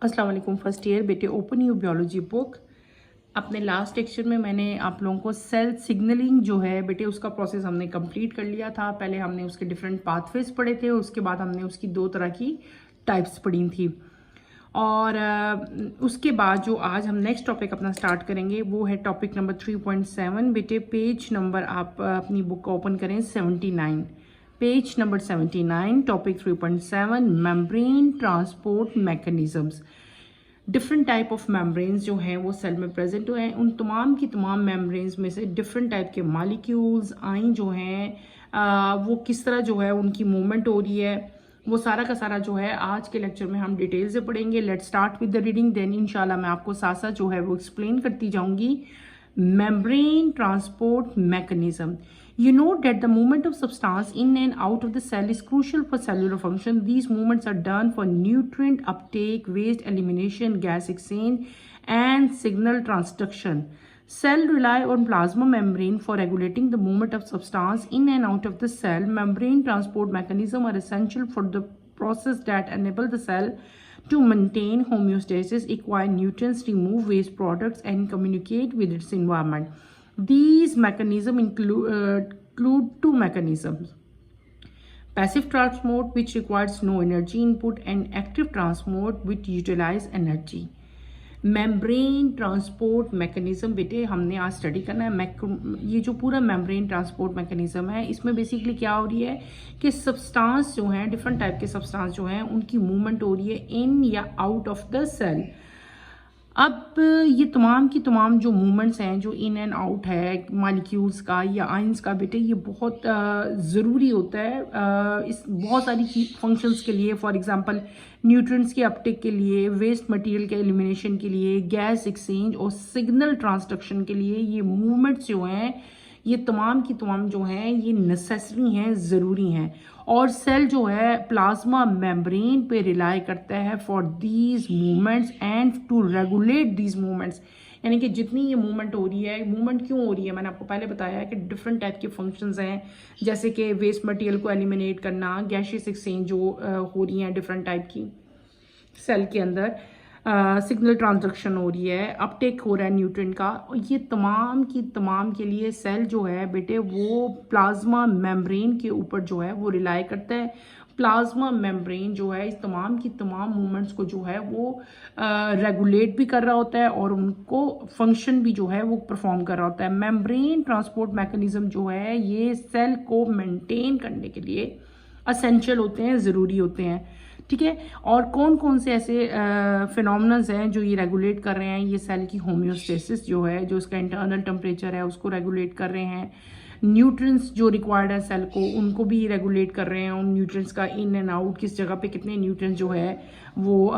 अस्सलाम वालेकुम first year बेटे, ओपन यू बायोलॉजी बुक। अपने लास्ट लेक्चर में मैंने आप लोगों को सेल सिग्नलिंग जो है बेटे उसका प्रोसेस हमने कंप्लीट कर लिया था। पहले हमने उसके डिफरेंट पाथवेज पढ़े थे, उसके बाद हमने उसकी दो तरह की टाइप्स पढ़ी थी। और उसके बाद जो आज हम नेक्स्ट टॉपिक अपना स्टार्ट करेंगे वो है टॉपिक नंबर 3.7। बेटे पेज नंबर आप अपनी बुक को ओपन करें 79, page number 79, topic 3.7 membrane transport mechanisms. Different type of membranes जो हैं वो सेल में प्रेजेंट हुए हैं। उन तमाम की तमाम मेम्ब्रेन्स में से डिफरेंट टाइप के मॉलिक्यूल्स आइन जो हैं वो किस तरह जो है उनकी मूवमेंट हो रही है, वो सारा का सारा जो है आज के लेक्चर में हम डिटेल से पढ़ेंगे। Let's start with the reading, then इंशाल्लाह मैं आपको साथ साथ जो है वो एक्सप्लेन करती जाऊंगी। Membrane transport mechanism. You know that the movement of substance in and out of the cell is crucial for cellular function. These movements are done for nutrient uptake, waste elimination, gas exchange, and signal transduction. Cell rely on plasma membrane for regulating the movement of substance in and out of the cell. Membrane transport mechanism are essential for the process that enable the cell to maintain homeostasis, acquire nutrients, remove waste products, and communicate with its environment. These mechanisms include two mechanisms: passive transport, which requires no energy input, and active transport, which utilize energy. Membrane transport mechanism बेटे हमने आज study करना है। ये जो पूरा membrane transport mechanism है इसमें बेसिकली क्या हो रही है कि सब्सटेंस जो हैं, डिफरेंट टाइप के सब्सटेंस जो हैं उनकी मूवमेंट हो रही है इन या आउट ऑफ द सेल। अब ये तमाम की तमाम जो मूवमेंट्स हैं जो इन एंड आउट है मॉलिक्यूल्स का या आइंस का बेटे, ये बहुत ज़रूरी होता है इस बहुत सारी फंक्शंस के लिए। फॉर एग्जांपल न्यूट्रिएंट्स के अपटेक के लिए, वेस्ट मटेरियल के एलिमिनेशन के लिए, गैस एक्सचेंज और सिग्नल ट्रांसडक्शन के लिए ये मूवमेंट्स जो हैं ये तमाम की तमाम जो हैं ये नेसेसरी हैं, ज़रूरी हैं। और सेल जो है प्लाज्मा मेम्ब्रेन पे रिलाई करता है for these movements and to regulate these movements. यानी कि जितनी ये मूवमेंट हो रही है, मूवमेंट क्यों हो रही है, मैंने आपको पहले बताया है कि डिफरेंट टाइप के फंक्शंस हैं, जैसे कि वेस्ट मटेरियल को एलिमिनेट करना, गैसियस एक्सचेंज जो हो रही हैं डिफरेंट टाइप की सेल के अंदर, सिग्नल ट्रांसडक्शन हो रही है, अपटेक हो रहा है न्यूट्रिएंट का। और ये तमाम की तमाम के लिए सेल जो है बेटे वो प्लाज्मा मेम्ब्रेन के ऊपर जो है वो रिलाई करता है। प्लाज्मा मेम्ब्रेन जो है इस तमाम की तमाम मूवमेंट्स को जो है वो रेगुलेट भी कर रहा होता है और उनको फंक्शन भी जो है वो परफॉर्म कर रहा होता है। मेम्ब्रेन ट्रांसपोर्ट मैकेनिज्म जो है ये सेल को मेंटेन करने के लिए असेंशियल होते हैं, ज़रूरी होते हैं। ठीक है, और कौन कौन से ऐसे फिनोमिनल्स हैं जो ये रेगुलेट कर रहे हैं, ये सेल की होम्योस्टेसिस जो है, जो इसका इंटरनल टेम्परेचर है उसको रेगुलेट कर रहे हैं। न्यूट्रिएंट्स जो रिक्वायर्ड है सेल को उनको भी रेगुलेट कर रहे हैं। उन न्यूट्रिएंट्स का इन एंड आउट, किस जगह पे कितने न्यूट्रिएंट्स जो है वो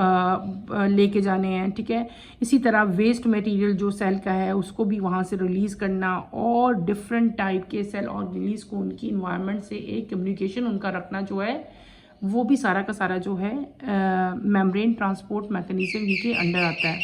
लेके जाने हैं। ठीक है, इसी तरह वेस्ट मटेरियल जो सेल का है उसको भी वहाँ से रिलीज़ करना और डिफरेंट टाइप के सेल ऑर्गेनीज को उनकी इन्वायरमेंट से एक कम्युनिकेशन उनका रखना जो है वो भी सारा का सारा जो है मेम्ब्रेन ट्रांसपोर्ट मैकेनिज्म ही के अंडर आता है।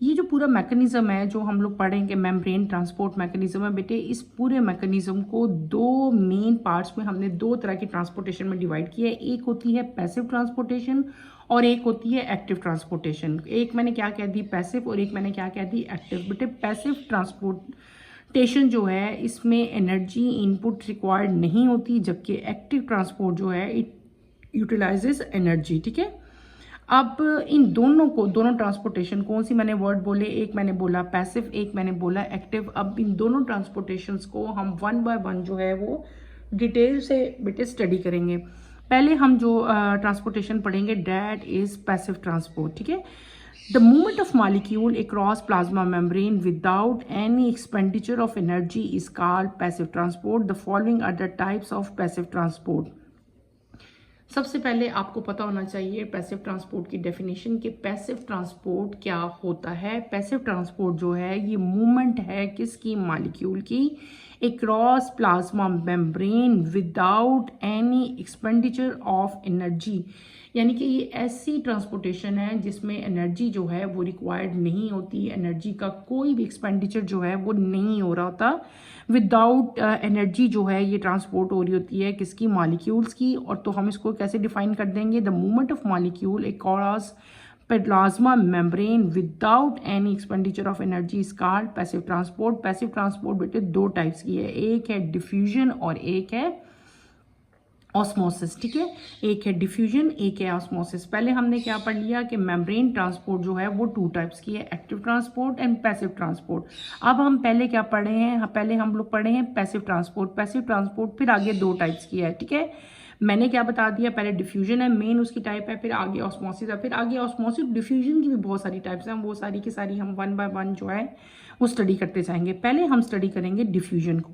ये जो पूरा मैकेनिज्म है जो हम लोग पढ़ेंगे मेम्ब्रेन ट्रांसपोर्ट मैकेनिज्म है बेटे, इस पूरे मैकेनिज्म को दो मेन पार्ट्स में हमने दो तरह की ट्रांसपोर्टेशन में डिवाइड किया है। एक होती है पैसिव ट्रांसपोर्टेशन और एक होती है एक्टिव ट्रांसपोर्टेशन। एक मैंने क्या कह दी पैसिव और एक मैंने क्या कह दी एक्टिव। बेटे पैसिव ट्रांसपोर्टेशन जो है इसमें एनर्जी इनपुट रिक्वायर्ड नहीं होती, जबकि एक्टिव ट्रांसपोर्ट जो है इट यूटिलाइजेस एनर्जी। ठीक है, अब इन दोनों को, दोनों ट्रांसपोर्टेशन कौन सी मैंने वर्ड बोले, एक मैंने बोला पैसिव, एक मैंने बोला एक्टिव। अब इन दोनों ट्रांसपोर्टेशंस को हम वन बाय वन जो है वो डिटेल से बेटे स्टडी करेंगे। पहले हम जो ट्रांसपोर्टेशन पढ़ेंगे डैट इज पैसिव ट्रांसपोर्ट। ठीक है, the movement of molecule across plasma membrane without any expenditure of energy is called passive transport. The following are the types of passive transport. सबसे पहले आपको पता होना चाहिए पैसिव ट्रांसपोर्ट की डेफिनेशन कि पैसिव ट्रांसपोर्ट क्या होता है। पैसिव ट्रांसपोर्ट जो है ये मूवमेंट है किसकी, मॉलिक्यूल की, across plasma membrane without any expenditure of energy। यानी कि ये ऐसी ट्रांसपोर्टेशन है जिसमें एनर्जी जो है वो रिक्वायर्ड नहीं होती, एनर्जी का कोई भी एक्सपेंडिचर जो है वो नहीं हो रहा होता। विदाउट एनर्जी जो है ये ट्रांसपोर्ट हो रही होती है किसकी, मॉलिक्यूल्स की। और तो हम इसको कैसे डिफाइन कर देंगे, the movement of molecule across plasma membrane without any expenditure of energy is called passive transport. Passive transport बेटे दो टाइप्स की है, एक है डिफ्यूजन और एक है ऑस्मोसिस। ठीक है, एक है डिफ्यूजन, एक है ऑस्मोसिस। पहले हमने क्या पढ़ लिया कि मेम्ब्रेन ट्रांसपोर्ट जो है वो टू टाइप्स की है, active transport and passive transport. अब हम पहले क्या पढ़े हैं, पहले हम लोग पढ़े हैं पैसिव ट्रांसपोर्ट। पैसिव ट्रांसपोर्ट फिर आगे दो टाइप्स की है। ठीक है, मैंने क्या बता दिया, पहले डिफ्यूजन है मेन उसकी टाइप है, फिर आगे ऑस्मोसिस है, फिर आगे ऑस्मोसिस डिफ्यूजन की भी बहुत सारी टाइप्स हैं, वो सारी की सारी हम वन बाय वन जो है वो स्टडी करते जाएंगे। पहले हम स्टडी करेंगे डिफ्यूजन को।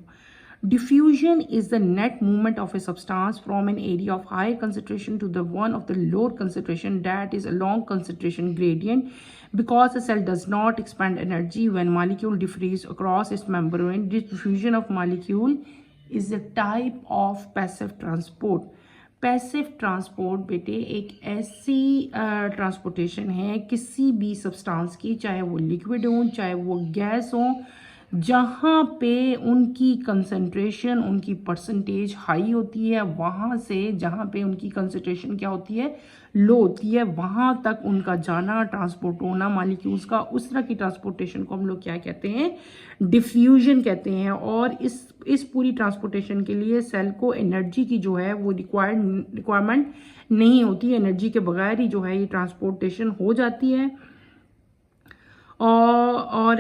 Diffusion is the net movement of a substance from an area of higher concentration to the one of the lower concentration, that is a long concentration gradient. Because a cell does not expend energy when molecule diffuse across its membrane, diffusion of molecule is a type of passive transport. Passive transport बेटे एक ऐसी transportation है किसी भी substance की, चाहे वो liquid हो चाहे वो गैस हो, जहाँ पे उनकी कंसंट्रेशन, उनकी परसेंटेज हाई होती है, वहाँ से जहाँ पे उनकी कंसंट्रेशन क्या होती है, लो होती है, वहाँ तक उनका जाना, ट्रांसपोर्ट होना मॉलिक्यूल्स का, उस तरह की ट्रांसपोर्टेशन को हम लोग क्या कहते हैं, डिफ्यूजन कहते हैं। और इस पूरी ट्रांसपोर्टेशन के लिए सेल को एनर्जी की जो है वो रिक्वायरमेंट नहीं होती, एनर्जी के बगैर ही जो है ये ट्रांसपोर्टेशन हो जाती है। और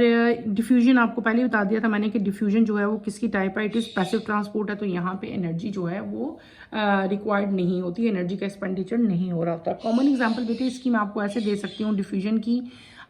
डिफ्यूजन आपको पहले ही बता दिया था मैंने कि डिफ्यूजन जो है वो किसकी टाइप है, इट इज़ पैसिव ट्रांसपोर्ट है। तो यहाँ पे एनर्जी जो है वो रिक्वायर्ड नहीं होती, एनर्जी का एक्सपेंडिचर नहीं हो रहा होता। कॉमन एग्जांपल बेटे इसकी मैं आपको ऐसे दे सकती हूँ डिफ्यूजन की।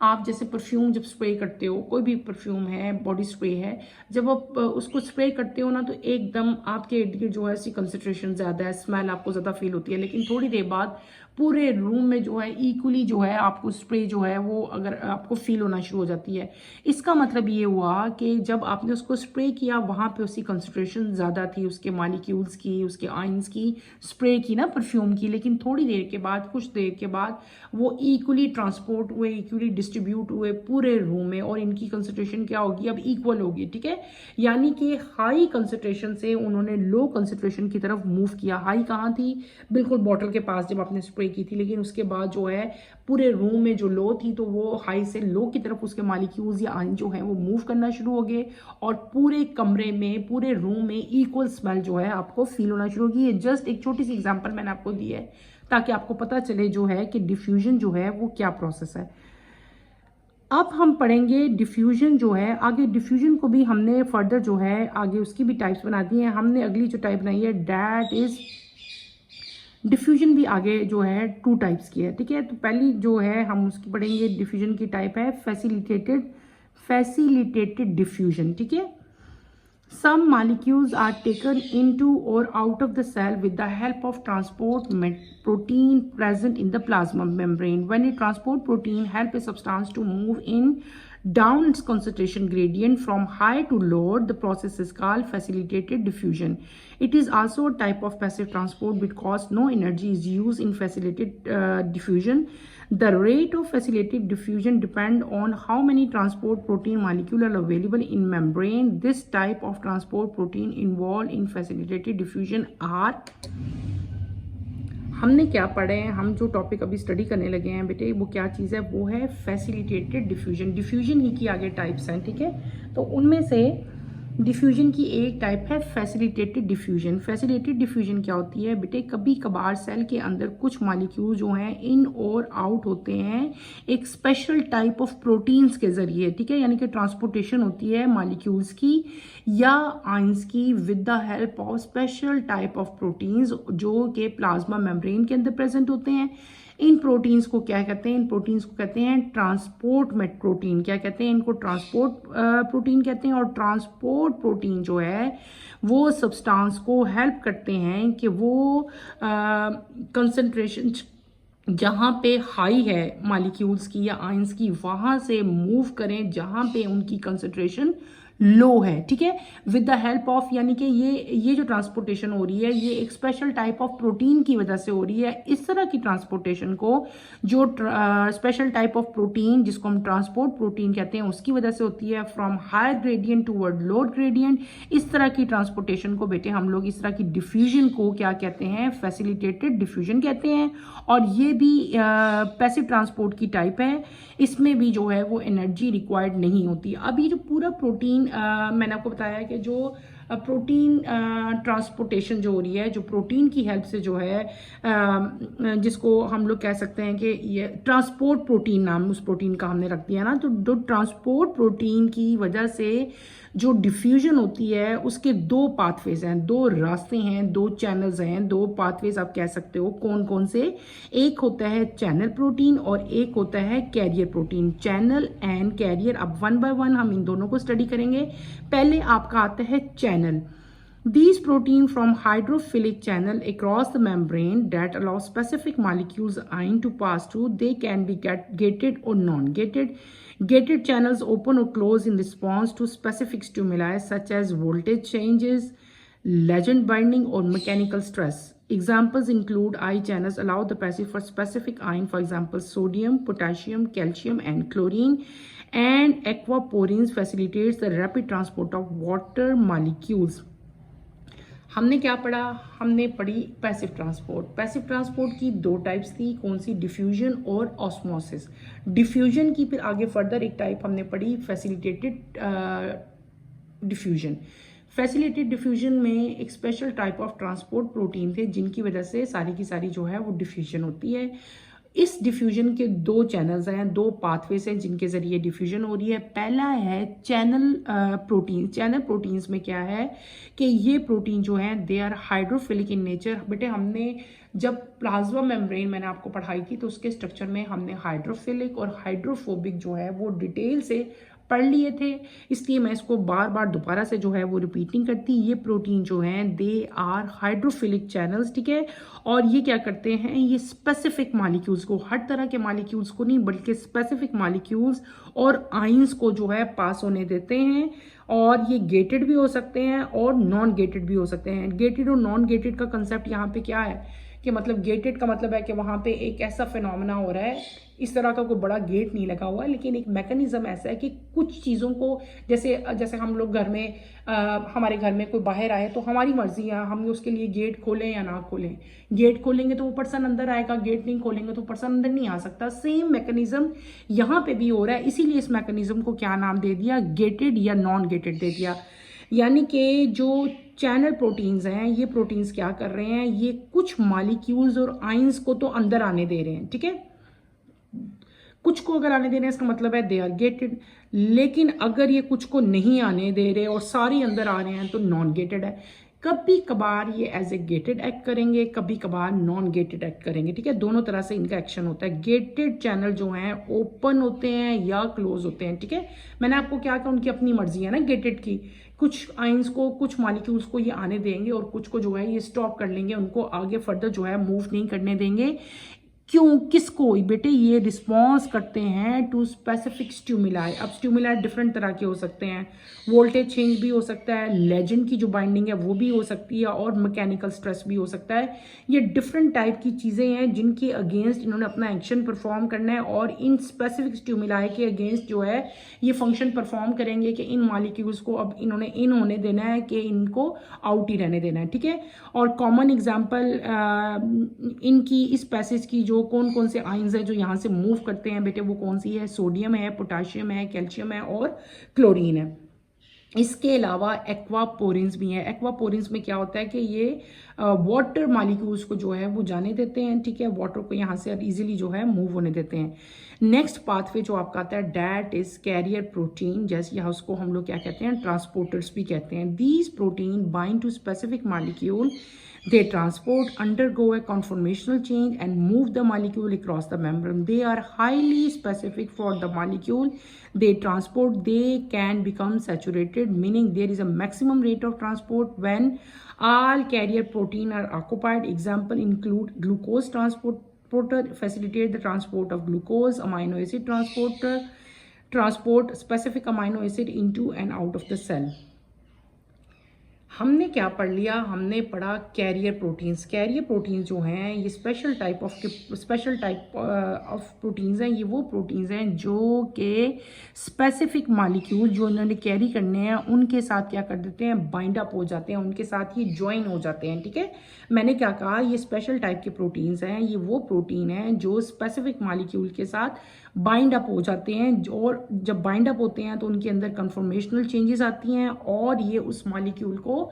आप जैसे परफ्यूम जब स्प्रे करते हो, कोई भी परफ्यूम है, बॉडी स्प्रे है, जब आप उसको स्प्रे करते हो ना तो एकदम आपके इर्द गिर्द जो है इसकी कंसंट्रेशन ज़्यादा है, स्मेल आपको ज़्यादा फील होती है, लेकिन थोड़ी देर बाद पूरे रूम में जो है इक्वली जो है आपको स्प्रे जो है वो अगर आपको फील होना शुरू हो जाती है। इसका मतलब ये हुआ कि जब आपने उसको स्प्रे किया वहाँ पे उसकी कंसंट्रेशन ज़्यादा थी, उसके मॉलिक्यूल्स की, उसके आयंस की, स्प्रे की ना परफ्यूम की, लेकिन थोड़ी देर के बाद, कुछ देर के बाद वो इक्वली ट्रांसपोर्ट हुए, इक्वली डिस्ट्रीब्यूट हुए पूरे रूम में, और इनकी कंसंट्रेशन क्या होगी, अब इक्वल होगी। ठीक है, यानी कि हाई कंसंट्रेशन से उन्होंने लो कंसंट्रेशन की तरफ मूव किया। हाई कहाँ थी, बिल्कुल बॉटल के पास जब आपने स्प्रे की थी, लेकिन उसके बाद जो है पूरे रूम में जो लो थी तो वो हाई से लो की तरफ उसके मॉलिक्यूल्स या आयन जो है वो मूव करना शुरू हो गए, और पूरे कमरे में, पूरे रूम में इक्वल स्मेल जो है आपको फील होना शुरू होगी। ये जस्ट एक छोटी सी एग्जांपल मैंने आपको दी है ताकि आपको पता चले जो है कि डिफ्यूजन जो है वो क्या प्रोसेस है। अब हम पढ़ेंगे डिफ्यूजन जो है आगे। डिफ्यूजन को भी हमने फर्दर जो है आगे उसकी भी टाइप्स बना दी हैं। हमने अगली जो टाइप बनाई है दैट इज डिफ्यूजन भी आगे जो है टू टाइप्स की है। ठीक है, तो पहली जो है हम उसकी पढ़ेंगे डिफ्यूजन की टाइप है फैसिलिटेटेड डिफ्यूजन। ठीक है, some molecules are taken into or out of the cell with the help of transport protein present in the plasma membrane. When a transport protein help a substance to move in down its concentration gradient from high to low, the process is called facilitated diffusion. It is also a type of passive transport because no energy is used in facilitated diffusion. The rate of facilitated diffusion depend on how many transport protein molecule are available in membrane. This type of transport protein involved in facilitated diffusion are, हमने क्या पढ़े हैं, हम जो topic अभी study करने लगे हैं बेटे वो क्या चीज़ है, वो है फैसिलिटेटेड डिफ्यूजन। डिफ्यूजन ही की आगे टाइप्स हैं। ठीक है, तो उनमें से डिफ्यूजन की एक टाइप है फैसिलिटेटेड डिफ्यूजन। फैसिलिटेटेड डिफ्यूजन क्या होती है बेटे, कभी कभार सेल के अंदर कुछ मॉलिक्यूल जो हैं इन और आउट होते हैं एक स्पेशल टाइप ऑफ प्रोटीन्स के जरिए। ठीक है, यानी कि ट्रांसपोर्टेशन होती है मॉलिक्यूल्स की या आयंस की with the help of special type of proteins जो कि प्लाज्मा मेम्ब्रेन के अंदर प्रेजेंट होते हैं। इन प्रोटीन्स को क्या कहते हैं, इन प्रोटीन्स को कहते हैं ट्रांसपोर्ट मेट प्रोटीन। क्या कहते हैं, इनको ट्रांसपोर्ट प्रोटीन कहते हैं। और ट्रांसपोर्ट प्रोटीन जो है वो सब्सटेंस को हेल्प करते हैं कि वो कंसंट्रेशन जहाँ पे हाई है मॉलिक्यूल्स की या आयंस की, वहाँ से मूव करें जहाँ पे उनकी कंसंट्रेशन लो है, ठीक है, विद द हेल्प ऑफ, यानी कि ये जो ट्रांसपोर्टेशन हो रही है ये एक स्पेशल टाइप ऑफ प्रोटीन की वजह से हो रही है। इस तरह की ट्रांसपोर्टेशन को जो स्पेशल टाइप ऑफ प्रोटीन जिसको हम ट्रांसपोर्ट प्रोटीन कहते हैं उसकी वजह से होती है, from higher gradient toward lower gradient. इस तरह की ट्रांसपोर्टेशन को बेटे हम लोग, इस तरह की डिफ्यूजन को क्या कहते हैं, फैसिलिटेटेड डिफ्यूजन कहते हैं। और ये भी पैसिव ट्रांसपोर्ट की टाइप है, इसमें भी जो है वो एनर्जी रिक्वायर्ड नहीं होती। अब ये जो पूरा प्रोटीन मैंने आपको बताया कि जो प्रोटीन ट्रांसपोर्टेशन जो हो रही है, जो प्रोटीन की हेल्प से जो है जिसको हम लोग कह सकते हैं कि ये ट्रांसपोर्ट प्रोटीन नाम उस प्रोटीन का हमने रख दिया ना, तो जो ट्रांसपोर्ट प्रोटीन की वजह से जो डिफ्यूजन होती है उसके दो पाथवेज हैं, दो रास्ते हैं, दो चैनल्स हैं, दो पाथवेज आप कह सकते हो। कौन कौन से? एक होता है चैनल प्रोटीन और एक होता है carrier protein. Channel and carrier, अब वन बाय वन हम इन दोनों को स्टडी करेंगे। पहले आपका आता है channel. These protein from hydrophilic channel across the membrane that allow specific molecules ion to pass through. They can be gated or non-gated. Gated channels open or close in response to specific stimuli such as voltage changes, ligand binding, or mechanical stress. Examples include I channels allow the passage for specific ion, for example, sodium, potassium, calcium, and chlorine. And aquaporins facilitates the rapid transport of water molecules. हमने क्या पढ़ा? हमने पढ़ी passive transport. Passive transport की दो types थी, कौन सी? Diffusion और ऑस्मोसिस। डिफ्यूजन की फिर आगे फर्दर एक टाइप हमने पढ़ी फैसिलिटेटेड डिफ्यूजन। फैसिलिटेटेड डिफ्यूजन में एक special type of transport protein थे जिनकी वजह से सारी की सारी जो है वो डिफ्यूजन होती है। इस डिफ्यूजन के दो चैनल्स हैं, दो पाथवेज हैं जिनके जरिए डिफ्यूजन हो रही है। पहला है चैनल प्रोटीन। चैनल प्रोटीन्स में क्या है कि ये प्रोटीन जो है they are hydrophilic in nature. बेटे हमने जब प्लाज्मा मेम्ब्रेन मैंने आपको पढ़ाई थी तो उसके स्ट्रक्चर में हमने हाइड्रोफिलिक और हाइड्रोफोबिक जो है वो डिटेल से पढ़ लिए थे, इसलिए मैं इसको बार बार दोबारा से जो है वो रिपीटिंग करती। ये प्रोटीन जो हैं दे आर हाइड्रोफिलिक चैनल्स, ठीक है। और ये क्या करते हैं, ये स्पेसिफिक मॉलिक्यूल्स को, हर तरह के मॉलिक्यूल्स को नहीं बल्कि स्पेसिफिक मॉलिक्यूल्स और आइंस को जो है पास होने देते हैं। और ये गेटेड भी हो सकते हैं और नॉन गेटेड भी हो सकते हैं। गेटेड और नॉन गेटेड का कंसेप्ट यहाँ पे क्या है कि मतलब गेटेड का मतलब है कि वहाँ पे एक ऐसा फिनोमेना हो रहा है, इस तरह का कोई बड़ा गेट नहीं लगा हुआ, लेकिन एक मैकेनिज्म ऐसा है कि कुछ चीज़ों को जैसे हम लोग घर में हमारे घर में कोई बाहर आए तो हमारी मर्जी है, हम उसके लिए गेट खोलें या ना खोलें। गेट खोलेंगे तो वो पर्सन अंदर आएगा, गेट नहीं खोलेंगे तो पर्सन अंदर नहीं आ सकता। सेम मैकेनिज्म यहाँ पे भी हो रहा है, इसीलिए इस मैकेनिज्म को क्या नाम दे दिया, गेटेड या नॉन गेटेड दे दिया। यानी कि जो चैनल प्रोटीन्स हैं, ये प्रोटीन्स क्या कर रहे हैं, ये कुछ मॉलिक्यूल्स और आइंस को तो अंदर आने दे रहे हैं, ठीक है। कुछ को अगर आने दे रहे हैं इसका मतलब है दे आर गेटेड, लेकिन अगर ये कुछ को नहीं आने दे रहे और सारे अंदर आ रहे हैं तो नॉन गेटेड है। कभी कभार ये एज ए गेटेड एक्ट करेंगे, कभी कभार नॉन गेटेड एक्ट करेंगे, ठीक है। दोनों तरह से इनका एक्शन होता है। गेटेड चैनल जो हैं ओपन होते हैं या क्लोज होते हैं, ठीक है। मैंने आपको क्या कहा, उनकी अपनी मर्जी है ना गेटेड की। कुछ आइंस को, कुछ मॉलिक्यूल्स को ये आने देंगे और कुछ को जो है ये स्टॉप कर लेंगे, उनको आगे फर्दर जो है मूव नहीं करने देंगे। क्यों? किसको? बेटे ये रिस्पॉन्स करते हैं टू स्पेसिफिक स्टिमुलाई। अब स्टिमुलाई डिफरेंट तरह के हो सकते हैं, वोल्टेज चेंज भी हो सकता है, लेजेंड की जो बाइंडिंग है वो भी हो सकती है, और मैकेनिकल स्ट्रेस भी हो सकता है। ये डिफरेंट टाइप की चीज़ें हैं जिनके अगेंस्ट इन्होंने अपना एक्शन परफॉर्म करना है, और इन स्पेसिफिक स्टिमुलाई के अगेंस्ट जो है ये फंक्शन परफॉर्म करेंगे कि इन मॉलिक्यूल्स को अब इन्होंने इन होने देना है कि इनको आउट ही रहने देना है, ठीक है। और कॉमन एग्जाम्पल इनकी इस पैसेज की जो कौन कौन से आइंस हैं जो यहाँ से मूव करते हैं बेटे, वो कौन सी है? सोडियम है, पोटाशियम है, कैल्शियम है और क्लोरीन है। इसके अलावा एक्वापोरिन्स भी हैं। एक्वापोरिन्स में क्या होता है कि ये वाटर मॉलिक्यूल्स को जो है वो जाने देते हैं, ठीक है। वाटर को यहाँ से इजीली जो है मूव होने देते हैं। नेक्स्ट पाथवे जो आपका आता है डैट इज कैरियर प्रोटीन, जैसे यहाँ उसको हम लोग क्या कहते हैं, ट्रांसपोर्टर्स भी कहते हैं। These protein bind to specific molecule, they transport, undergo a conformational change and move the molecule across the membrane. They are highly specific for the molecule they transport. They can become saturated, meaning there is a maximum rate of transport when all carrier protein are occupied. Example include glucose transporter facilitate the transport of glucose, amino acid transport specific amino acid into and out of the cell. हमने क्या पढ़ लिया, हमने पढ़ा carrier proteins. Carrier proteins जो हैं ये special type of proteins हैं। ये वो प्रोटीन्स हैं जो कि स्पेसिफिक मालिक्यूल जो इन्होंने कैरी करने हैं उनके साथ क्या कर देते हैं, बाइंड अप हो जाते हैं, उनके साथ ये ज्वाइन हो जाते हैं। ठीक है, मैंने क्या कहा, ये स्पेशल टाइप के प्रोटीन्स हैं। ये वो प्रोटीन हैं जो स्पेसिफिक मालिक्यूल के साथ बाइंड अप हो जाते हैं, और जब बाइंड अप होते हैं तो उनके अंदर कन्फॉर्मेशनल चेंजेस आती हैं और ये उस मॉलिक्यूल को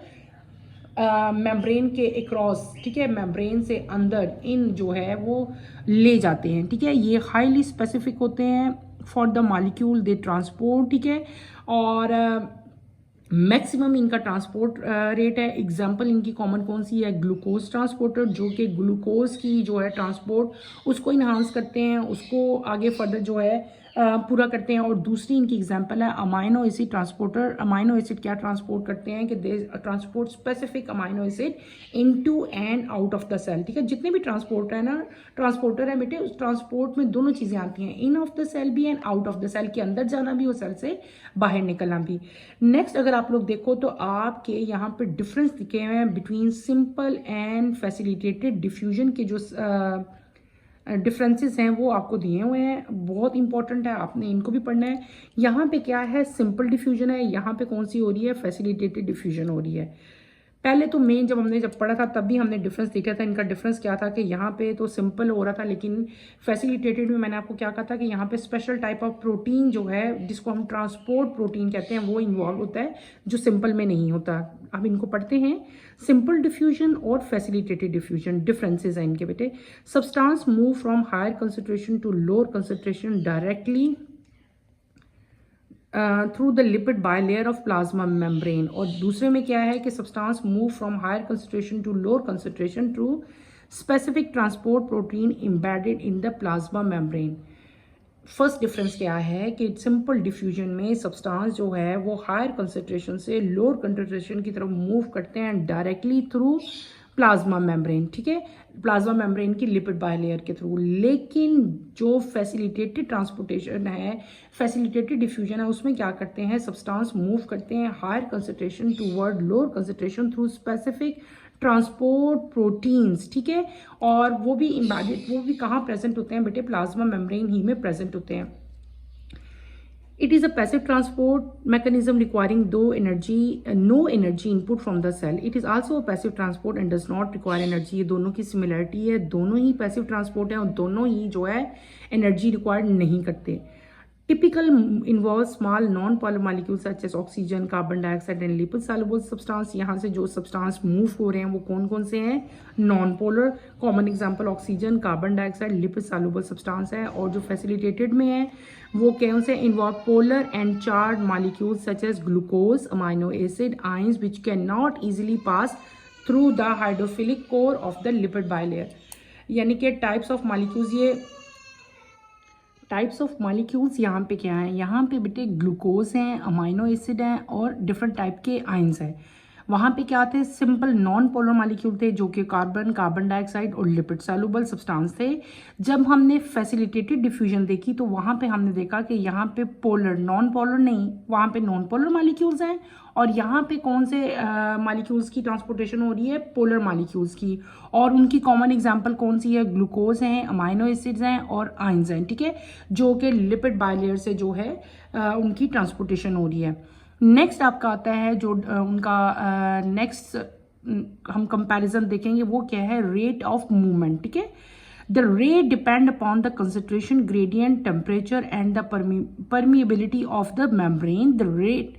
मेम्ब्रेन के अक्रॉस, ठीक है, मेम्ब्रेन से अंदर इन जो है वो ले जाते हैं। ठीक है, ये हाईली स्पेसिफिक होते हैं for the molecule they transport. ठीक है, और मैक्सिमम इनका ट्रांसपोर्ट रेट है। एग्जांपल इनकी कॉमन कौन सी है, ग्लूकोज ट्रांसपोर्टर, जो कि ग्लूकोज की जो है ट्रांसपोर्ट उसको इन्हांस करते हैं, उसको आगे फर्दर जो है पूरा करते हैं। और दूसरी इनकी एग्जांपल है amino acid transporter. Amino acid क्या ट्रांसपोर्ट करते हैं कि they transport specific amino acid into and out of the cell. ठीक है, जितने भी ट्रांसपोर्टर है बेटे, उस ट्रांसपोर्ट में दोनों चीज़ें आती हैं, इन ऑफ द सेल भी and out of the cell, के अंदर जाना भी और सेल से बाहर निकलना भी। नेक्स्ट अगर आप लोग देखो तो आपके यहाँ पे डिफरेंस दिखे हुए हैं between simple and facilitated diffusion के जो डिफरेंसेस हैं वो आपको दिए हुए हैं, बहुत इंपॉर्टेंट है, आपने इनको भी पढ़ना है। यहाँ पे क्या है, सिंपल डिफ्यूजन है, यहाँ पे कौन सी हो रही है, फैसिलिटेटेड डिफ्यूजन हो रही है। पहले तो मेन जब पढ़ा था तब भी हमने डिफरेंस देखा था। इनका डिफरेंस क्या था कि यहाँ पे तो सिंपल हो रहा था, लेकिन फैसिलिटेटेड में मैंने आपको क्या कहा था कि यहाँ पे स्पेशल टाइप ऑफ प्रोटीन जो है जिसको हम ट्रांसपोर्ट प्रोटीन कहते हैं वो इन्वॉल्व होता है, जो सिंपल में नहीं होता। अब इनको पढ़ते हैं, सिंपल डिफ्यूजन और फैसिलिटेटेड डिफ्यूजन, डिफरेंसेज हैं इनके बेटे। Substance move from higher concentration to lower concentration directly through the lipid bilayer of plasma membrane. और दूसरे में क्या है कि substance move from higher concentration to lower concentration through specific transport protein embedded in the plasma membrane. First difference क्या है कि simple diffusion में सब्सटेंस जो है वो हायर कंसंट्रेशन से लोअर कंसंट्रेशन की तरफ मूव करते हैं डायरेक्टली थ्रू प्लाज्मा मेम्ब्रेन। ठीक है, प्लाज्मा मेम्ब्रेन की लिपिड बायलेयर के थ्रू। लेकिन जो फैसिलिटेटेड ट्रांसपोर्टेशन है, फैसिलिटेटेड डिफ्यूजन है, उसमें क्या करते हैं, सब्सटेंस मूव करते हैं higher concentration toward lower concentration through specific transport proteins. ठीक है, और वो भी इम्बेडेड, वो भी कहाँ प्रेजेंट होते हैं बेटे, प्लाज्मा मेम्ब्रेन ही में प्रेजेंट होते हैं। It is a passive transport mechanism requiring no energy input from the cell. It is also a passive transport and does not require energy. ये दोनों की सिमिलरिटी है, दोनों ही पैसिव ट्रांसपोर्ट है और दोनों ही जो है एनर्जी रिक्वायर्ड नहीं करते। Typical involves small non-polar molecules such as oxygen, carbon dioxide and lipid soluble substance। यहाँ से जो substance मूव हो रहे हैं वो कौन कौन से हैं, non polar, common example oxygen, carbon dioxide, lipid soluble substance है। और जो फैसिलिटेटेड में है वो कौन से, involve polar and charged molecules such as glucose, amino acid, ions which can not easily pass through the hydrophilic core of the lipid bilayer. यानी कि टाइप्स ऑफ मॉलिक्यूल्स, ये टाइप्स ऑफ मॉलिक्यूल्स यहाँ पे क्या है, यहाँ पे बेटे ग्लूकोज हैं, अमाइनो एसिड हैं और डिफरेंट टाइप के आयंस हैं। वहाँ पे क्या थे, सिंपल नॉन पोलर मॉलिक्यूल थे जो कि कार्बन डाइऑक्साइड और लिपिड सॉल्युबल सब्सटेंस थे। जब हमने फैसिलिटेटेड डिफ्यूजन देखी तो वहाँ पे हमने देखा कि यहाँ पे पोलर, नॉन पोलर नहीं, वहाँ पे नॉन पोलर मॉलिक्यूल्स हैं और यहाँ पे कौन से मॉलिक्यूल्स की ट्रांसपोर्टेशन हो रही है, पोलर मॉलिक्यूल्स की। और उनकी कॉमन एग्जांपल कौन सी है, ग्लूकोज हैं, अमाइनो एसिड्स हैं और आयंस हैं। ठीक है, जो कि लिपिड बायलेयर से जो है उनकी ट्रांसपोर्टेशन हो रही है। नेक्स्ट आपका आता है जो उनका नेक्स्ट हम कंपैरिजन देखेंगे, वो क्या है, रेट ऑफ मूवमेंट। ठीक है, the rate depend upon the concentration gradient, temperature and the permeability of the membrane. The rate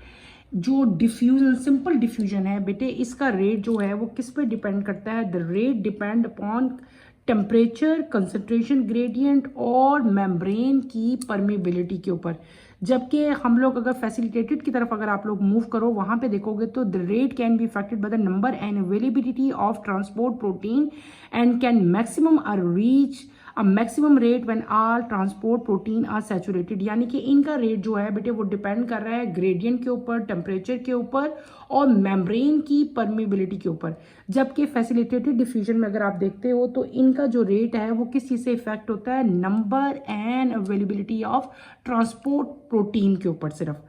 जो डिफ्यूजन, सिंपल डिफ्यूजन है बेटे, इसका रेट जो है वो किस पे डिपेंड करता है, the rate depend upon temperature, concentration gradient और मेम्ब्रेन की परमिएबिलिटी के ऊपर। जबकि हम लोग अगर फैसिलिटेटेड की तरफ अगर आप लोग मूव करो, वहाँ पे देखोगे तो the rate can be affected by the number and availability of transport protein and can maximum or reach a maximum rate when all transport protein are saturated, यानी कि इनका रेट जो है बेटे वो डिपेंड कर रहा है ग्रेडियंट के ऊपर, टेम्परेचर के ऊपर और मेम्ब्रेन की परमेबिलिटी के ऊपर। जबकि फैसिलिटेटेड डिफ्यूजन में अगर आप देखते हो तो इनका जो रेट है वो किस चीज़ से इफेक्ट होता है, number and availability of transport protein के ऊपर सिर्फ।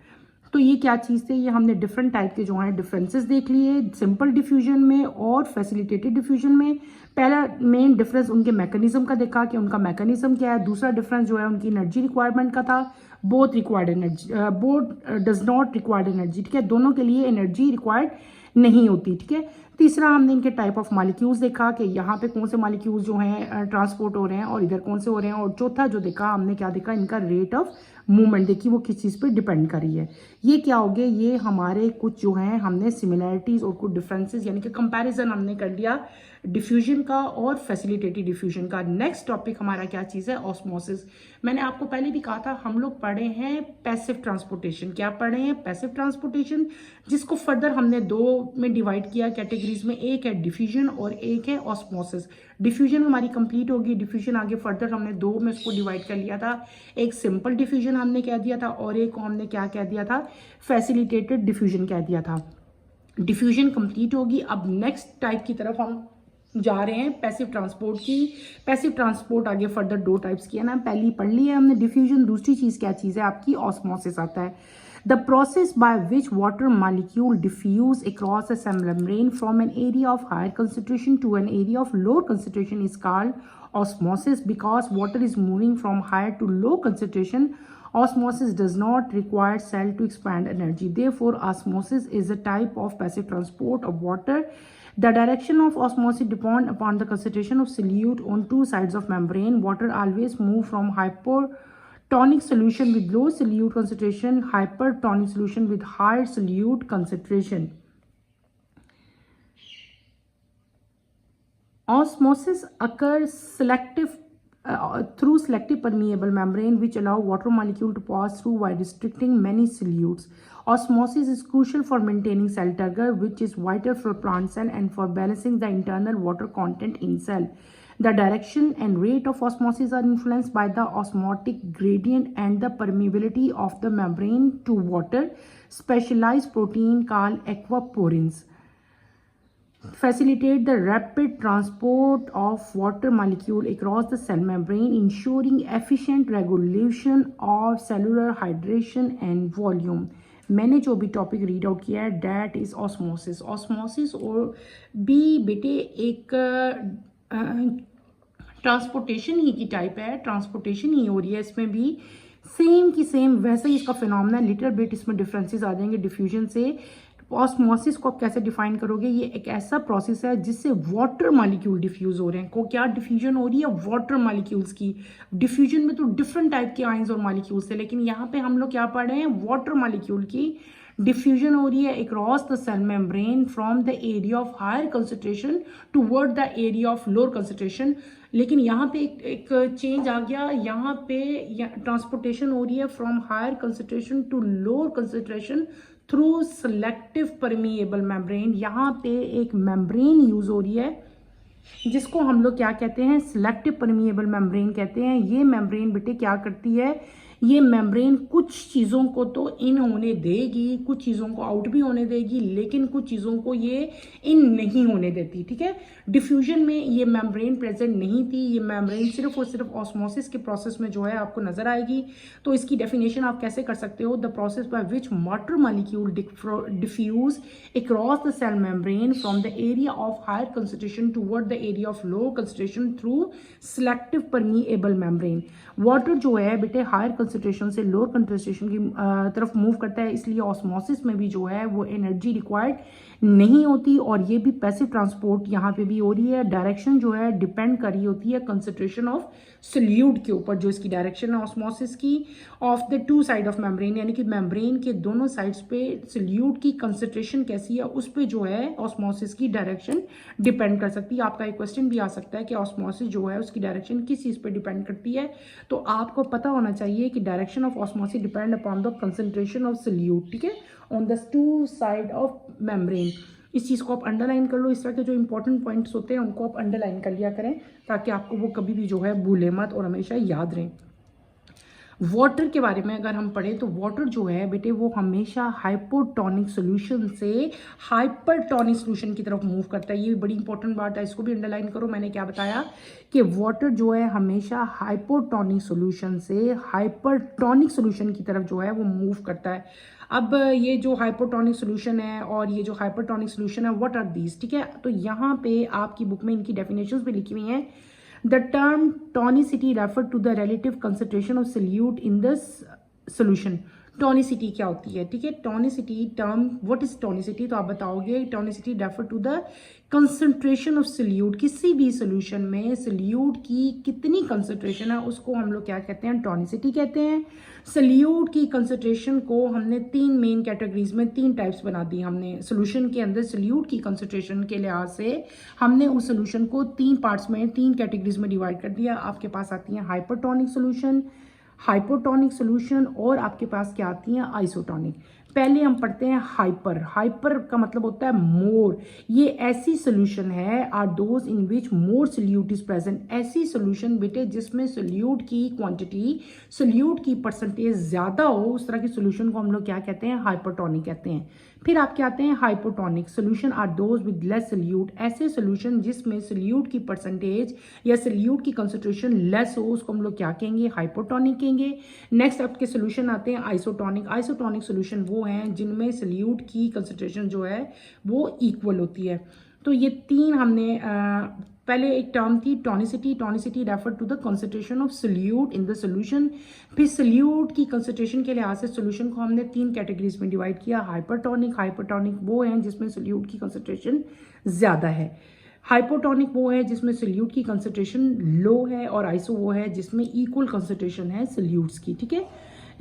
तो ये क्या चीज़ थी, ये हमने डिफरेंट टाइप के जो हैं डिफरेंसेस देख लिए सिंपल डिफ्यूजन में और फैसिलिटेटेड डिफ्यूजन में। पहला मेन डिफरेंस उनके मैकेनिज्म का देखा कि उनका मैकेनिज्म क्या है। दूसरा डिफरेंस जो है उनकी एनर्जी रिक्वायरमेंट का था, both required energy, both does not required energy, ठीक है, दोनों के लिए एनर्जी रिक्वायर्ड नहीं होती, ठीक है। तीसरा हमने इनके टाइप ऑफ मॉलिक्यूल्स देखा कि यहाँ पे कौन से मॉलिक्यूल्स जो हैं ट्रांसपोर्ट हो रहे हैं और इधर कौन से हो रहे हैं। और चौथा जो देखा हमने क्या देखा, इनका रेट ऑफ मूवमेंट देखी वो किस चीज़ पे डिपेंड कर रही है। ये क्या हो गया, ये हमारे कुछ जो हैं हमने सिमिलैरिटीज और कुछ डिफरेंसेस यानी कि कंपैरिजन हमने कर लिया डिफ्यूजन का और फैसिलिटेटेड डिफ्यूजन का। नेक्स्ट टॉपिक हमारा क्या चीज़ है, ऑस्मोसिस। मैंने आपको पहले भी कहा था हम लोग पढ़े हैं पैसिव ट्रांसपोर्टेशन। क्या पढ़े हैं, पैसिव ट्रांसपोर्टेशन, जिसको फर्दर हमने दो में डिवाइड किया कैटेगरीज में, एक है डिफ्यूजन और एक है ऑस्मोसिस। डिफ्यूजन हमारी कंप्लीट होगी, डिफ्यूजन आगे फर्दर हमने दो में उसको डिवाइड कर लिया था, एक सिंपल डिफ्यूजन हमने कह दिया था और एक को हमने क्या कह दिया था, फैसिलिटेटेड डिफ्यूजन कह दिया था। डिफ्यूजन कंप्लीट होगी। अब नेक्स्ट टाइप की तरफ हम जा रहे हैं पैसिव ट्रांसपोर्ट की। पैसिव ट्रांसपोर्ट आगे फर्दर दो टाइप्स की है ना, पहली पढ़ ली है हमने डिफ्यूजन। दूसरी चीज़ क्या चीज़ है आपकी, ऑस्मोसिस आता है। The process by which water molecule diffuse across a cell membrane from an area of higher concentration to an area of lower concentration is called osmosis because water is moving from higher to low concentration. Osmosis does not require cell to expand energy. Therefore, osmosis is a type of passive transport of water. The direction of osmosis depends upon the concentration of solute on two sides of membrane. Water always move from hypertonic solution with low solute concentration, hypertonic solution with higher solute concentration. Osmosis occurs through selective permeable membrane which allow water molecule to pass through while restricting many solutes. Osmosis is crucial for maintaining cell turgor, which is vital for plant cell and for balancing the internal water content in cell. The direction and rate of osmosis are influenced by the osmotic gradient and the permeability of the membrane to water. Specialized protein called aquaporins facilitate the rapid transport of water molecule across the cell membrane, ensuring efficient regulation of cellular hydration and volume. मैंने जो भी topic read out किया है that is osmosis. Osmosis और भी बेटे एक transportation ही की टाइप है, ट्रांसपोर्टेशन ही हो रही है इसमें भी सेम की सेम वैसे ही इसका फिनोमेना, लिटिल बिट इसमें डिफरेंसेस आ जाएंगे डिफ्यूजन से। ऑस्मोसिस को आप कैसे डिफाइन करोगे, ये एक ऐसा प्रोसेस है जिससे वाटर मॉलिक्यूल डिफ्यूज हो रहे हैं। को क्या डिफ्यूजन हो रही है, वाटर मॉलिक्यूल्स की। डिफ्यूजन में तो डिफरेंट टाइप के आयंस और मॉलिक्यूल्स थे, लेकिन यहाँ पे हम लोग क्या पढ़ रहे हैं, वाटर मॉलिक्यूल की डिफ्यूजन हो रही है across the cell membrane from the area of higher concentration toward the area of lower concentration. लेकिन यहाँ पे एक चेंज आ गया, यहाँ पे ट्रांसपोर्टेशन हो रही है from higher concentration to lower concentration through selective permeable membrane. यहाँ पे एक मेम्ब्रेन यूज हो रही है जिसको हम लोग क्या कहते हैं, सिलेक्टिव परमिएबल मेम्ब्रेन कहते हैं। ये मेम्ब्रेन बेटे क्या करती है, ये मेम्ब्रेन कुछ चीज़ों को तो इन होने देगी, कुछ चीज़ों को आउट भी होने देगी, लेकिन कुछ चीज़ों को ये इन नहीं होने देती, ठीक है। डिफ्यूजन में ये मेम्ब्रेन प्रेजेंट नहीं थी, ये मेम्ब्रेन सिर्फ और सिर्फ ऑस्मोसिस के प्रोसेस में जो है आपको नजर आएगी। तो इसकी डेफिनेशन आप कैसे कर सकते हो, the process by which water molecule diffuse across the cell membrane from the area of higher concentration toward the area of lower concentration through selective permeable membrane. Water जो है बेटे हायर कंसंट्रेशन से lower concentration की तरफ move करता है, इसलिए osmosis में भी जो है वो एनर्जी रिक्वायर्ड नहीं होती और ये भी पैसिव ट्रांसपोर्ट यहाँ पे भी हो रही है। डायरेक्शन जो है डिपेंड कर रही होती है कंसंट्रेशन ऑफ सोल्यूट के ऊपर, जो इसकी डायरेक्शन है ऑस्मोसिस की, of the two side of membrane, यानी कि मेम्ब्रेन के दोनों साइड्स पे सोल्यूट की कंसंट्रेशन कैसी है उस पे जो है ऑस्मोसिस की डायरेक्शन डिपेंड कर सकती है। आपका एक क्वेश्चन भी आ सकता है कि ऑस्मोसिस जो है उसकी डायरेक्शन किस चीज़ पे डिपेंड करती है, तो आपको पता होना चाहिए कि direction of osmosis depend upon the concentration of solute, ठीक है, on the two side of membrane. इस चीज़ को आप अंडरलाइन कर लो। इस तरह के जो इंपॉर्टेंट पॉइंट्स होते हैं उनको आप अंडरलाइन कर लिया करें ताकि आपको वो कभी भी जो है भूले मत और हमेशा याद रहें। वाटर के बारे में अगर हम पढ़ें तो वाटर जो है बेटे वो हमेशा हाइपोटोनिक सोल्यूशन से हाइपरटोनिक सोल्यूशन की तरफ मूव करता है। ये बड़ी इंपॉर्टेंट बात है, इसको भी अंडरलाइन करो। मैंने क्या बताया कि वाटर जो है हमेशा हाइपोटोनिक सोल्यूशन से हाइपरटोनिक सोल्यूशन की तरफ जो है वो मूव करता है। अब ये जो हाइपोटोनिक सोल्यूशन है और ये जो हाइपरटोनिक सोल्यूशन है, व्हाट आर दीज, ठीक है। तो यहाँ पे आपकी बुक में इनकी डेफिनेशंस भी लिखी हुई हैं। The term tonicity refer to the relative concentration of solute in the solution. टॉनिसिटी क्या होती है, ठीक है। Tonicity term, what is tonicity, तो आप बताओगे tonicity refer to the concentration of solute. किसी भी सोल्यूशन में सोल्यूट की कितनी कंसंट्रेशन है उसको हम लोग क्या कहते हैं, टॉनिसिटी कहते हैं। सोल्यूट की कंसंट्रेशन को हमने तीन मेन कैटेगरीज में तीन टाइप्स बना दी हमने सोल्यूशन के अंदर। सोल्यूट की कंसंट्रेशन के लिहाज से हमने उस सोल्यूशन को तीन पार्ट्स में तीन कैटेगरीज में डिवाइड कर दिया। आपके पास आती है हाइपरटोनिक सोल्यूशन, हाइपोटोनिक सोल्यूशन और आपके पास क्या आती है, आइसोटोनिक। पहले हम पढ़ते हैं हाइपर। हाइपर का मतलब होता है मोर। ये ऐसी सोल्यूशन है are those in which more solute is present. ऐसी सोल्यूशन बेटे जिसमें सोल्यूट की क्वांटिटी, सोल्यूट की परसेंटेज ज्यादा हो, उस तरह की सोल्यूशन को हम लोग क्या कहते हैं, हाइपरटोनिक कहते हैं। फिर आपके आते हैं hypotonic solution are those with less solute. ऐसे सोल्यूशन जिसमें सोल्यूट की परसेंटेज या सोल्यूट की कंसंट्रेशन लेस हो उसको हम लोग क्या कहेंगे, हाइपोटोनिक कहेंगे। नेक्स्ट आपके सोल्यूशन आते हैं आइसोटोनिक। आइसोटोनिक सोल्यूशन वो हैं जिनमें सोल्यूट की कंसंट्रेशन जो है वो इक्वल होती है। तो ये तीन हमने पहले एक टर्म थी tonicity. Tonicity refer to the concentration of solute in the solution. फिर सोल्यूट की कंसंट्रेशन के लिहाज से सोल्यूशन को हमने तीन कैटेगरीज में डिवाइड किया। हाइपरटोनिक, हाइपरटोनिक वो हैं जिसमें सोल्यूट की कंसंट्रेशन ज्यादा है। हाइपोटोनिक वो है जिसमें सोल्यूट की कंसंट्रेशन लो है और आइसो वो है जिसमें इक्वल कंसंट्रेशन है सोल्यूट्स की, ठीक है।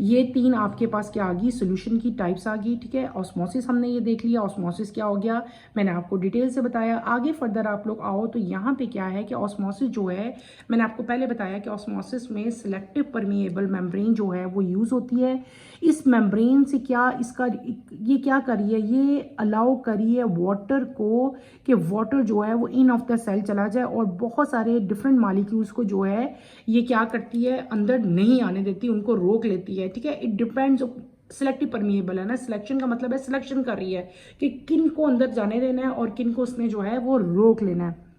ये तीन आपके पास क्या आ गई, सोल्यूशन की टाइप्स आ गई, ठीक है। ऑस्मोसिस हमने ये देख लिया, ऑस्मोसिस क्या हो गया मैंने आपको डिटेल से बताया। आगे फर्दर आप लोग आओ तो यहाँ पे क्या है कि ऑस्मोसिस जो है मैंने आपको पहले बताया कि ऑस्मोसिस में सिलेक्टिव परमिएबल मेम्ब्रेन जो है वो यूज होती है। इस मेम्ब्रेन से क्या इसका ये क्या करिए, ये अलाउ करिए वाटर को कि वाटर जो है वो इन ऑफ द सेल चला जाए और बहुत सारे डिफरेंट मॉलिक्यूल्स को जो है ये क्या करती है, अंदर नहीं आने देती, उनको रोक लेती है, ठीक है। इट डिपेंड्स, सिलेक्टिव परमिएबल है ना, सिलेक्शन का मतलब है सिलेक्शन कर रही है कि किन को अंदर जाने देना है और किन को उसने जो है वो रोक लेना है।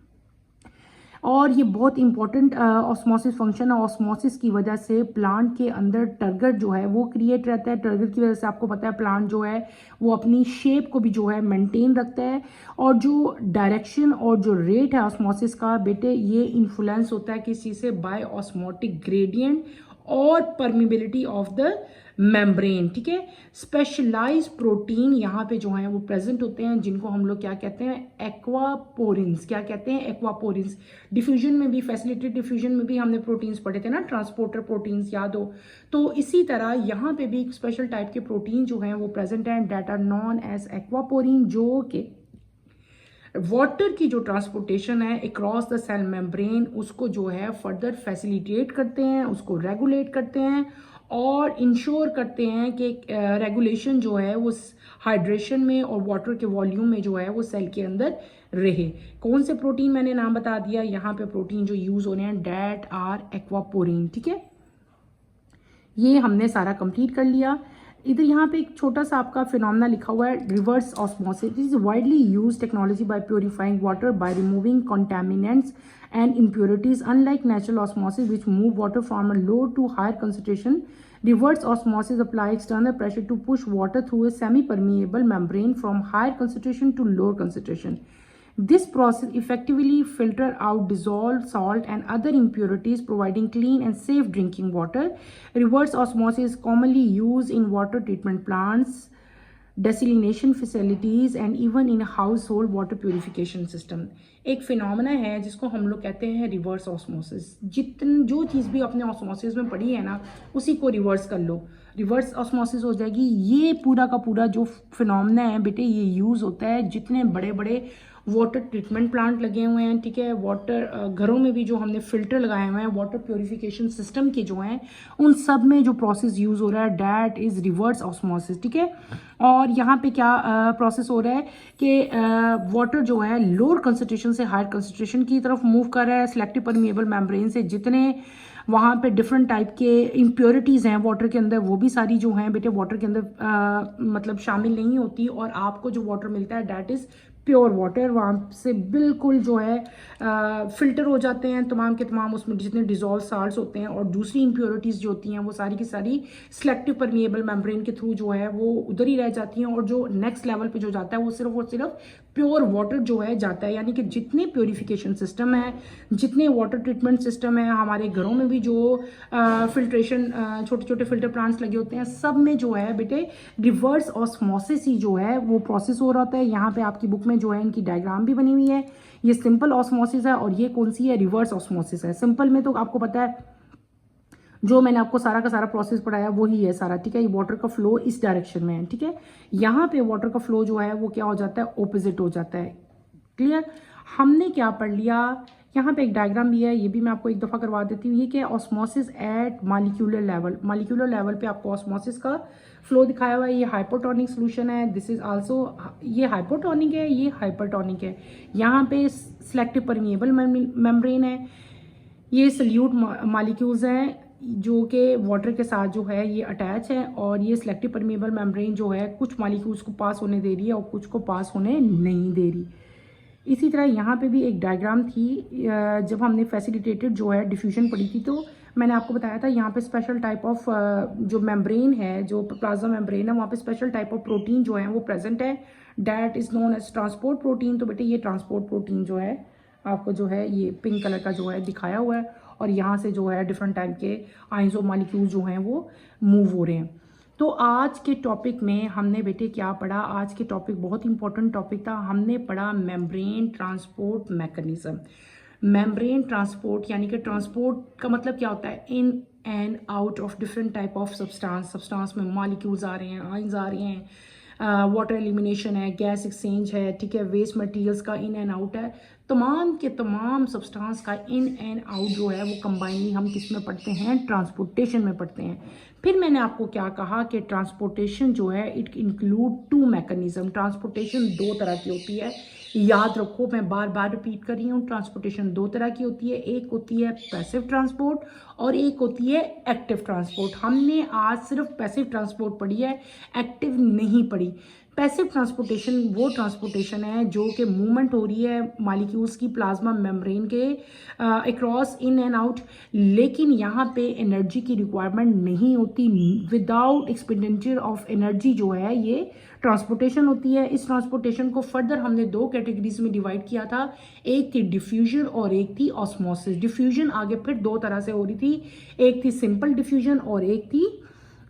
और ये बहुत इंपॉर्टेंट ऑस्मोसिस फंक्शन है। ऑस्मोसिस की वजह से प्लांट के अंदर टर्गर जो है वो क्रिएट रहता है। टर्गर की वजह से आपको पता है प्लांट जो है वो अपनी शेप को भी जो है मेंटेन रखता है। और जो डायरेक्शन और जो रेट है ऑस्मोसिस का बेटे ये इन्फ्लुएंस होता है किस चीज़ से, बाय ऑस्मोटिक ग्रेडियंट और परमिबिलिटी ऑफ द मेम्ब्रेन, ठीक है। स्पेशलाइज्ड प्रोटीन यहाँ पे जो है वो प्रेजेंट होते हैं जिनको हम लोग क्या कहते हैं, एक्वापोरिन्स। क्या कहते हैं, एक्वापोरिन्स। डिफ्यूजन में भी, फैसिलिटेटेड डिफ्यूजन में भी हमने प्रोटीन्स पढ़े थे ना, ट्रांसपोर्टर प्रोटीन्स याद हो। तो इसी तरह यहाँ पे भी एक स्पेशल टाइप के प्रोटीन जो हैं वो प्रेजेंट हैं that are known as aquaporin, जो कि वाटर की जो ट्रांसपोर्टेशन है अक्रॉस द सेल मेम्ब्रेन उसको जो है फर्दर फैसिलिटेट करते हैं, उसको रेगुलेट करते हैं और इंश्योर करते हैं कि रेगुलेशन जो है वो हाइड्रेशन में और वाटर के वॉल्यूम में जो है वो सेल के अंदर रहे। कौन से प्रोटीन मैंने नाम बता दिया, यहाँ पे प्रोटीन जो यूज हो रहे हैं डेट आर एक्वापोरिन, ठीक है। ये हमने सारा कंप्लीट कर लिया। इधर यहाँ पे एक छोटा सा आपका फिनोमेना लिखा हुआ है reverse osmosis. Is widely use technology by purifying water by removing contaminants and impurities. Unlike natural osmosis which move water from a low to higher concentration, reverse osmosis apply external pressure to push water through a semi-permeable membrane from higher concentration to lower concentration. This process effectively filters out dissolved salt and other impurities, providing clean and safe drinking water. Reverse osmosis is commonly used in water treatment plants, desalination facilities and even in household water purification system. एक phenomena है जिसको हम लोग कहते हैं reverse osmosis. जो चीज़ भी अपने ऑस्मोसिस में पढ़ी है ना उसी को रिवर्स कर लो, रिवर्स ऑस्मोसिस हो जाएगी। ये पूरा का पूरा जो फिनोमेना है बेटे ये यूज़ होता है जितने बड़े बड़े वाटर ट्रीटमेंट प्लांट लगे हुए हैं, ठीक है। वाटर घरों में भी जो हमने फ़िल्टर लगाए हुए हैं, वाटर प्योरीफिकेशन सिस्टम के जो हैं, उन सब में जो प्रोसेस यूज़ हो रहा है डैट इज़ रिवर्स ऑस्मोसिस, ठीक है। और यहाँ पे क्या प्रोसेस हो रहा है कि वाटर जो है लोअर कंसंट्रेशन से हायर कंसंट्रेशन की तरफ मूव कर रहा है। सिलेक्टिव परमिएबल मेम्ब्रेन से जितने वहाँ पे डिफरेंट टाइप के इम्प्योरिटीज़ हैं वाटर के अंदर, वो भी सारी जो हैं बेटे वाटर के अंदर मतलब शामिल नहीं होती, और आपको जो वाटर मिलता है डैट इज़ प्योर वाटर। वहाँ से बिल्कुल जो है फ़िल्टर हो जाते हैं तमाम के तमाम, उसमें जितने डिज़ोल्व साल्ट्स होते हैं और दूसरी इम्प्योरिटीज़ जो होती हैं वो सारी की सारी सिलेक्टिव परमिएबल मेम्ब्रेन के थ्रू जो है वो उधर ही रह जाती हैं, और जो नेक्स्ट लेवल पे जो जाता है वो सिर्फ और सिर्फ प्योर वाटर जो है जाता है। यानी कि जितने प्योरीफिकेशन सिस्टम है, जितने वाटर ट्रीटमेंट सिस्टम है, हमारे घरों में भी जो फिल्ट्रेशन छोटे छोटे फिल्टर प्लांट्स लगे होते हैं, सब में जो है बेटे रिवर्स ऑस्मोसिस ही जो है वो प्रोसेस हो रहा होता है। यहाँ पे आपकी बुक में जो है इनकी डायग्राम भी बनी हुई है। ये सिंपल ऑस्मोसिस है और ये कौन सी है, रिवर्स ऑस्मोसिस है। सिंपल में तो आपको पता है जो मैंने आपको सारा का सारा प्रोसेस पढ़ाया वही है सारा, ठीक है। ये वाटर का फ्लो इस डायरेक्शन में है, ठीक है। यहाँ पे वाटर का फ्लो जो है वो क्या हो जाता है, ऑपोजिट हो जाता है। क्लियर। हमने क्या पढ़ लिया, यहाँ पे एक डायग्राम भी है, ये भी मैं आपको एक दफ़ा करवा देती हूँ। ये क्या, osmosis at molecular level. Molecular level पे आपको ऑस्मोसिस का फ्लो दिखाया हुआ है। ये हाइपोटोनिक सोल्यूशन है, दिस इज आल्सो, ये हाइपोटोनिक है, ये हाइपरटोनिक है। यहाँ पे सिलेक्टिव परमिएबल मेम्ब्रेन है, ये सल्यूट मॉलिक्यूल्स हैं जो कि वाटर के साथ जो है ये अटैच है, और ये सिलेक्टिव परमिएबल मेम्ब्रेन जो है कुछ मॉलिक्यूल्स को पास होने दे रही है और कुछ को पास होने नहीं दे रही। इसी तरह यहाँ पे भी एक डायग्राम थी, जब हमने फैसिलिटेटेड जो है डिफ्यूजन पढ़ी थी तो मैंने आपको बताया था यहाँ पे स्पेशल टाइप ऑफ जो मेम्ब्रेन है, जो प्लाज्मा मेम्ब्रेन है, वहाँ पे स्पेशल टाइप ऑफ प्रोटीन जो है वो प्रेजेंट है, that is known as transport protein. तो बेटे ये ट्रांसपोर्ट प्रोटीन जो है आपको जो है ये पिंक कलर का जो है दिखाया हुआ है, और यहाँ से जो है डिफरेंट टाइप के आइंस और मॉलिक्यूल जो हैं वो मूव हो रहे हैं। तो आज के टॉपिक में हमने बेटे क्या पढ़ा, आज के टॉपिक बहुत इंपॉर्टेंट टॉपिक था। हमने पढ़ा membrane transport mechanism. Membrane transport यानी कि ट्रांसपोर्ट का मतलब क्या होता है, in and out of different type of substance में मॉलिक्यूल्स आ रहे हैं, आइंस आ रहे हैं, वाटर एलिमिनेशन है, गैस एक्सचेंज है, ठीक है, वेस्ट मटेरियल्स का इन एंड आउट है। तमाम के तमाम सब्सटेंस का इन एंड आउट जो है वो कंबाइनली हम किस में पढ़ते हैं, ट्रांसपोर्टेशन में पढ़ते हैं। फिर मैंने आपको क्या कहा कि ट्रांसपोर्टेशन जो है it include to mechanism. Transportation दो तरह की होती है, याद रखो, मैं बार बार रिपीट कर रही हूँ। ट्रांसपोर्टेशन दो तरह की होती है, एक होती है पैसिव ट्रांसपोर्ट और एक होती है एक्टिव ट्रांसपोर्ट। हमने आज सिर्फ पैसिव ट्रांसपोर्ट पढ़ी है, एक्टिव नहीं पढ़ी। पैसिव ट्रांसपोर्टेशन वो ट्रांसपोर्टेशन है जो कि मूवमेंट हो रही है मॉलिक्यूल्स की प्लाज्मा मेम्ब्रेन के अक्रॉस इन एंड आउट, लेकिन यहाँ पे एनर्जी की रिक्वायरमेंट नहीं होती। विदाउट एक्सपेंडिचर ऑफ एनर्जी जो है ये ट्रांसपोर्टेशन होती है। इस ट्रांसपोर्टेशन को फर्दर हमने दो कैटेगरीज में डिवाइड किया था, एक थी डिफ्यूजन और एक थी ऑस्मोसिस। डिफ्यूजन आगे फिर दो तरह से हो रही थी, एक थी सिंपल डिफ्यूजन और एक थी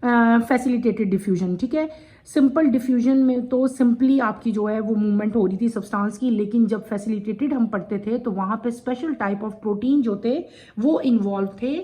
फैसिलिटेटेड डिफ्यूजन, ठीक है। सिंपल डिफ्यूजन में तो सिंपली आपकी जो है वो मूवमेंट हो रही थी सब्सटेंस की, लेकिन जब फैसिलिटेटेड हम पढ़ते थे तो वहाँ पे स्पेशल टाइप ऑफ प्रोटीन जो थे वो इन्वॉल्व थे,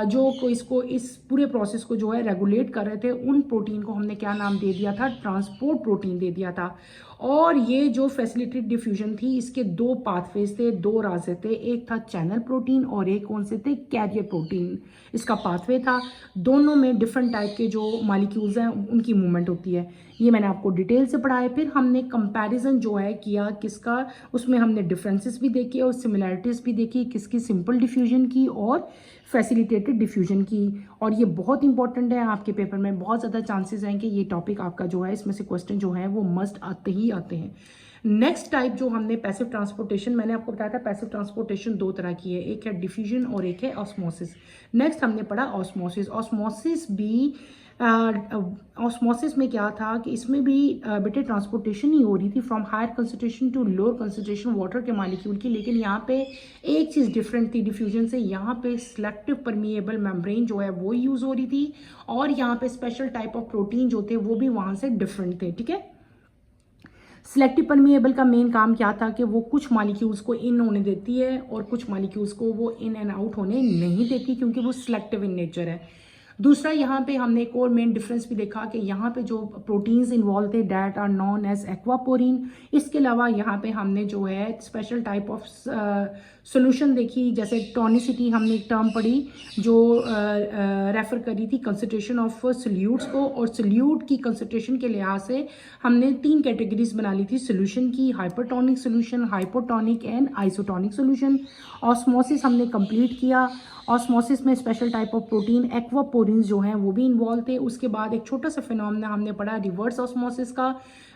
जो इसको इस पूरे प्रोसेस को जो है रेगुलेट कर रहे थे। उन प्रोटीन को हमने क्या नाम दे दिया था, ट्रांसपोर्ट प्रोटीन दे दिया था। और ये जो फैसिलिटेटेड डिफ्यूजन थी इसके दो पाथवेज थे, दो रास्ते थे, एक था चैनल प्रोटीन और एक कौन से थे, कैरियर प्रोटीन। इसका पाथवे था, दोनों में डिफरेंट टाइप के जो मॉलिक्यूल्स हैं उनकी मूवमेंट होती है। ये मैंने आपको डिटेल से पढ़ाया। फिर हमने कंपैरिजन जो है किया किसका, उसमें हमने डिफरेंसेस भी देखे और सिमिलैरिटीज भी देखी, किसकी, सिंपल डिफ्यूजन की और फैसिलिटेटेड डिफ्यूजन की। और ये बहुत इंपॉर्टेंट है, आपके पेपर में बहुत ज़्यादा चांसेस हैं कि ये टॉपिक आपका जो है इसमें से क्वेश्चन जो है वो मस्ट आते ही आते हैं। नेक्स्ट टाइप जो हमने पैसिव ट्रांसपोर्टेशन, मैंने आपको बताया था पैसिव ट्रांसपोर्टेशन दो तरह की है, एक है डिफ्यूजन और एक है ऑस्मोसिस। नेक्स्ट हमने पढ़ा ऑस्मोसिस। ऑस्मोसिस भी ऑस्मोसिस में क्या था कि इसमें भी बेटे ट्रांसपोर्टेशन ही हो रही थी from higher concentration to lower concentration water के मॉलिक्यूल की, लेकिन यहाँ पे एक चीज़ डिफरेंट थी डिफ्यूजन से। यहाँ पे सिलेक्टिव परमिएबल मेम्ब्रेन जो है वो यूज़ हो रही थी, और यहाँ पे स्पेशल टाइप ऑफ प्रोटीन जो थे वो भी वहाँ से डिफरेंट थे, ठीक है। सिलेक्टिव परमिएबल का मेन काम क्या था कि वो कुछ मॉलिक्यूल्स को इन होने देती है और कुछ मॉलिक्यूल्स को वो इन एंड आउट होने नहीं देती, क्योंकि वो सिलेक्टिव इन नेचर है। दूसरा यहाँ पे हमने एक और मेन डिफरेंस भी देखा कि यहाँ पे जो प्रोटीन्स इन्वॉल्व थे that are known as aquaporin. इसके अलावा यहाँ पे हमने जो है स्पेशल टाइप ऑफ सोल्यूशन देखी, जैसे टॉनिसिटी हमने एक टर्म पढ़ी जो रेफर करी थी कंसंट्रेशन ऑफ सोल्यूट्स को, और सोल्यूट की कंसंट्रेशन के लिहाज से हमने 3 कैटेगरीज बना ली थी सोल्यूशन की, hypertonic solution, hypotonic and isotonic solution. Osmosis हमने कंप्लीट किया। ऑस्मोसिस में special type of protein aquaporins जो हैं वो भी इन्वॉल्व थे। उसके बाद एक छोटा सा फिनोमेना हमने पढ़ा रिवर्स ऑस्मोसिस का,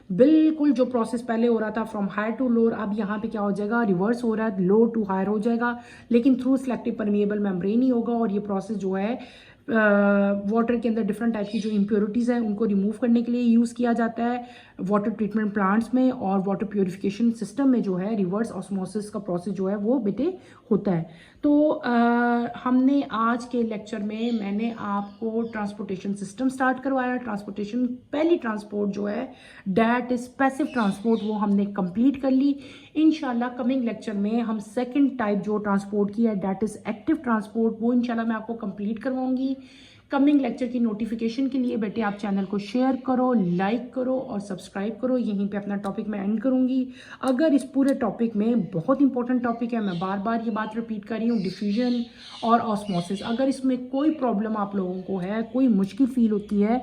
बिल्कुल जो प्रोसेस पहले हो रहा था फ्रॉम हायर टू लोअर, अब यहाँ पे क्या हो जाएगा, रिवर्स हो रहा है, लो टू हायर हो जाएगा, लेकिन थ्रू सिलेक्टिव परमिएबल मेम्ब्रेन ही होगा। और ये प्रोसेस जो है वाटर के अंदर डिफरेंट टाइप की जो इम्प्योरिटीज़ हैं उनको रिमूव करने के लिए यूज़ किया जाता है वाटर ट्रीटमेंट प्लांट्स में, और वाटर प्योरिफिकेशन सिस्टम में जो है रिवर्स ऑस्मोसिस का प्रोसेस जो है वो बेटे होता है। तो हमने आज के लेक्चर में मैंने आपको ट्रांसपोर्टेशन सिस्टम स्टार्ट करवाया। ट्रांसपोर्टेशन पहली ट्रांसपोर्ट जो है डैट इज पैसिव ट्रांसपोर्ट, वो हमने कंप्लीट कर ली। इंशाल्लाह कमिंग लेक्चर में हम सेकंड टाइप जो ट्रांसपोर्ट की है डैट इज एक्टिव ट्रांसपोर्ट, वो इंशाल्लाह मैं आपको कंप्लीट करवाऊंगी। कमिंग लेक्चर की नोटिफिकेशन के लिए बेटे आप चैनल को शेयर करो, लाइक करो और सब्सक्राइब करो। यहीं पे अपना टॉपिक मैं एंड करूंगी। अगर इस पूरे टॉपिक में बहुत इंपॉर्टेंट टॉपिक है, मैं बार बार ये बात रिपीट कर रही हूँ, डिफ्यूजन और ऑस्मोसिस, अगर इसमें कोई प्रॉब्लम आप लोगों को है, कोई मुश्किल फील होती है,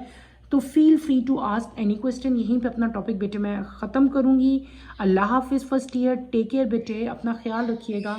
तो feel free to ask any question. यहीं पे अपना टॉपिक बेटे मैं ख़त्म करूँगी। अल्लाह हाफिज़ फर्स्ट ईयर, टेक केयर बेटे, अपना ख्याल रखिएगा।